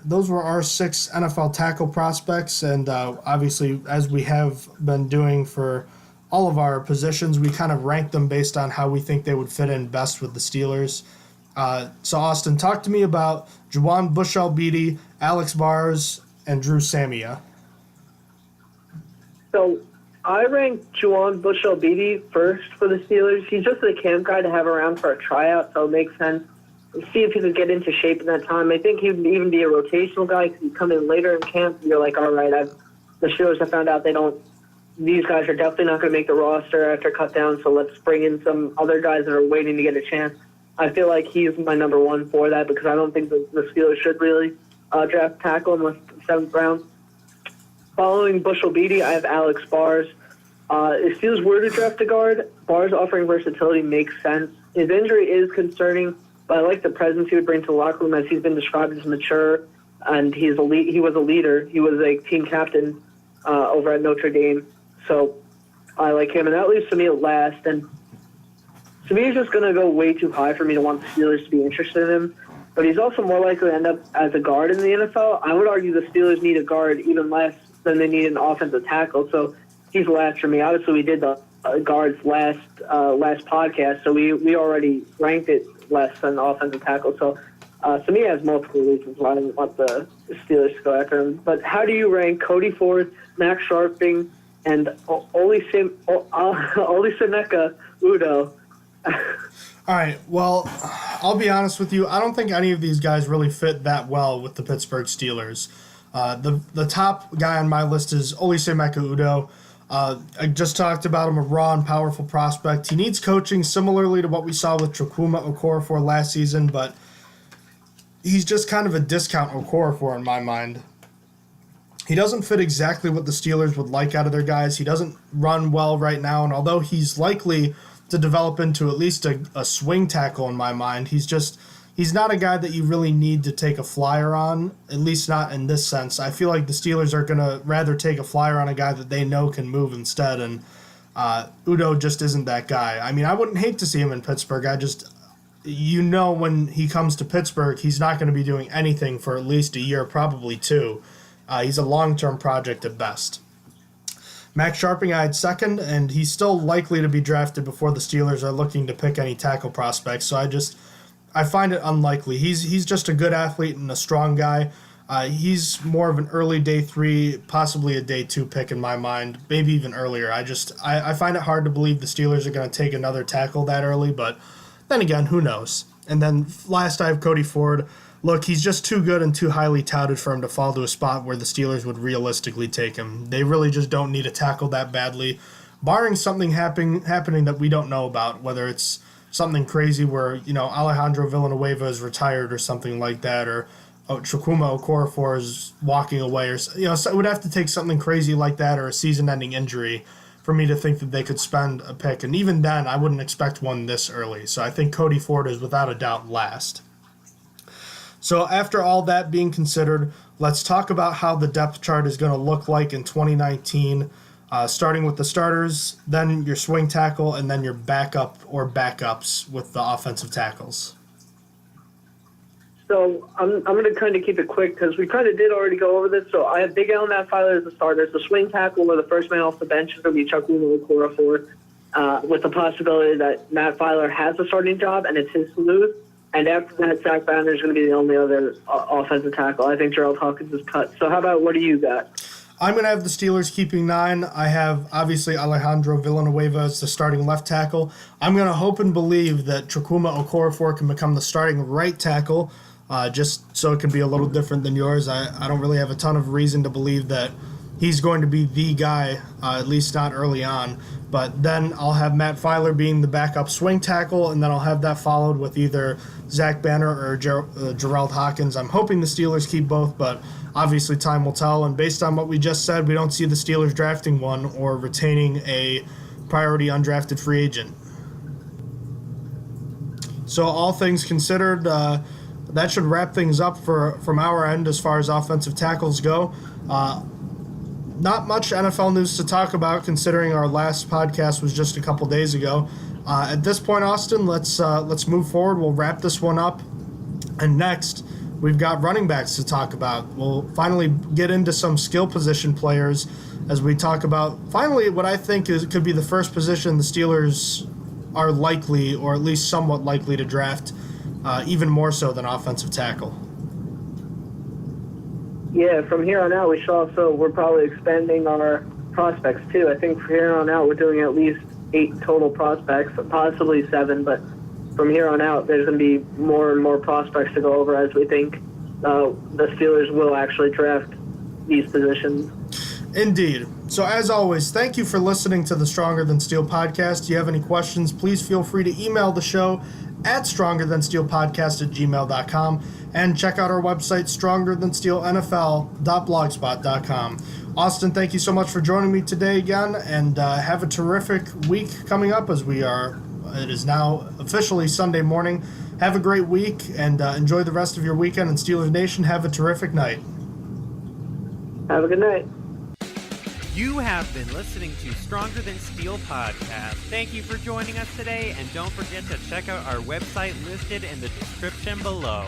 those were our 6 NFL tackle prospects, and obviously, as we have been doing for all of our positions, we kind of ranked them based on how we think they would fit in best with the Steelers. So Austin, talk to me about Juwan Bushell-Beatty, Alex Bars, and Drew Samia. So I ranked Juwan Bushell-Beatty first for the Steelers. He's just a camp guy to have around for a tryout, so it makes sense. See if he could get into shape in that time. I think he'd even be a rotational guy because he'd come in later in camp. And you're like, all right, the Steelers have found out these guys are definitely not going to make the roster after cut down, so let's bring in some other guys that are waiting to get a chance. I feel like he's my number 1 for that because I don't think the Steelers should really draft tackle unless the 7th round. Following Bushell-Beatty, I have Alex Bars. If Steelers were to draft a guard, Bars offering versatility makes sense. His injury is concerning, but I like the presence he would bring to the locker room as he's been described as mature, and he was a leader. He was a team captain over at Notre Dame, so I like him. And that leaves Samia last, and Samia's just going to go way too high for me to want the Steelers to be interested in him, but he's also more likely to end up as a guard in the NFL. I would argue the Steelers need a guard even less than they need an offensive tackle, so he's last for me. Obviously, we did the guards last podcast, so we already ranked it less than the offensive tackle. So Samia has multiple reasons why I didn't want the Steelers to go after him. But how do you rank Cody Ford, Max Sharping, and Olisaemeka Udoh? All right, well, I'll be honest with you. I don't think any of these guys really fit that well with the Pittsburgh Steelers. The top guy on my list is Olisaemeka Udoh. I just talked about him, a raw and powerful prospect. He needs coaching similarly to what we saw with Chukwuma Okorafor last season, but he's just kind of a discount Okorafor in my mind. He doesn't fit exactly what the Steelers would like out of their guys. He doesn't run well right now, and although he's likely to develop into at least a swing tackle in my mind, he's not a guy that you really need to take a flyer on, at least not in this sense. I feel like the Steelers are going to rather take a flyer on a guy that they know can move instead, and Udo just isn't that guy. I mean, I wouldn't hate to see him in Pittsburgh. When he comes to Pittsburgh, he's not going to be doing anything for at least a year, probably two. He's a long-term project at best. Max Sharping I had second, and he's still likely to be drafted before the Steelers are looking to pick any tackle prospects. So I find it unlikely. He's just a good athlete and a strong guy. He's more of an early day 3, possibly a day 2 pick in my mind, maybe even earlier. I find it hard to believe the Steelers are going to take another tackle that early, but then again, who knows? And then last I have Cody Ford. Look, he's just too good and too highly touted for him to fall to a spot where the Steelers would realistically take him. They really just don't need a tackle that badly, barring something happening that we don't know about, whether it's something crazy where, Alejandro Villanueva is retired or something like that, or Chukwuma Okorafor is walking away, or so it would have to take something crazy like that or a season-ending injury for me to think that they could spend a pick. And even then, I wouldn't expect one this early. So I think Cody Ford is without a doubt last. So after all that being considered, let's talk about how the depth chart is going to look like in 2019, starting with the starters, then your swing tackle, and then your backup or backups with the offensive tackles. So I'm going to kind of keep it quick because we kind of did already go over this. So I have Big Al and Matt Filer as the starters. The swing tackle or the first man off the bench is going to be Chukwuma Okorafor, with the possibility that Matt Filer has a starting job and it's his to lose. And after that, Zach Banner is going to be the only other offensive tackle. I think Gerald Hawkins is cut. So how about what do you got? I'm going to have the Steelers keeping 9. I have, obviously, Alejandro Villanueva as the starting left tackle. I'm going to hope and believe that Chukwuma Okorafor can become the starting right tackle, just so it can be a little different than yours. I don't really have a ton of reason to believe that he's going to be the guy, at least not early on. But then I'll have Matt Filer being the backup swing tackle, and then I'll have that followed with either Zach Banner or Gerald Hawkins. I'm hoping the Steelers keep both, but obviously time will tell. And based on what we just said, we don't see the Steelers drafting one or retaining a priority undrafted free agent. So all things considered, that should wrap things up from our end as far as offensive tackles go. Not much NFL news to talk about, considering our last podcast was just a couple days ago. At this point, Austin, let's move forward. We'll wrap this one up, and next we've got running backs to talk about. We'll finally get into some skill position players as we talk about finally what I think could be the first position the Steelers are likely, or at least somewhat likely, to draft, even more so than offensive tackle. Yeah, from here on out, we're probably expanding our prospects too. I think from here on out, we're doing at least 8 total prospects, possibly 7, but from here on out, there's going to be more and more prospects to go over as we think the Steelers will actually draft these positions. Indeed. So as always, thank you for listening to the Stronger Than Steel podcast. If you have any questions, please feel free to email the show at strongerthansteelpodcast@gmail.com and check out our website, strongerthansteelnfl.blogspot.com. Austin, thank you so much for joining me today again, and have a terrific week coming up it is now officially Sunday morning. Have a great week, and enjoy the rest of your weekend. And Steelers Nation, have a terrific night. Have a good night. You have been listening to Stronger Than Steel podcast. Thank you for joining us today, and don't forget to check out our website listed in the description below.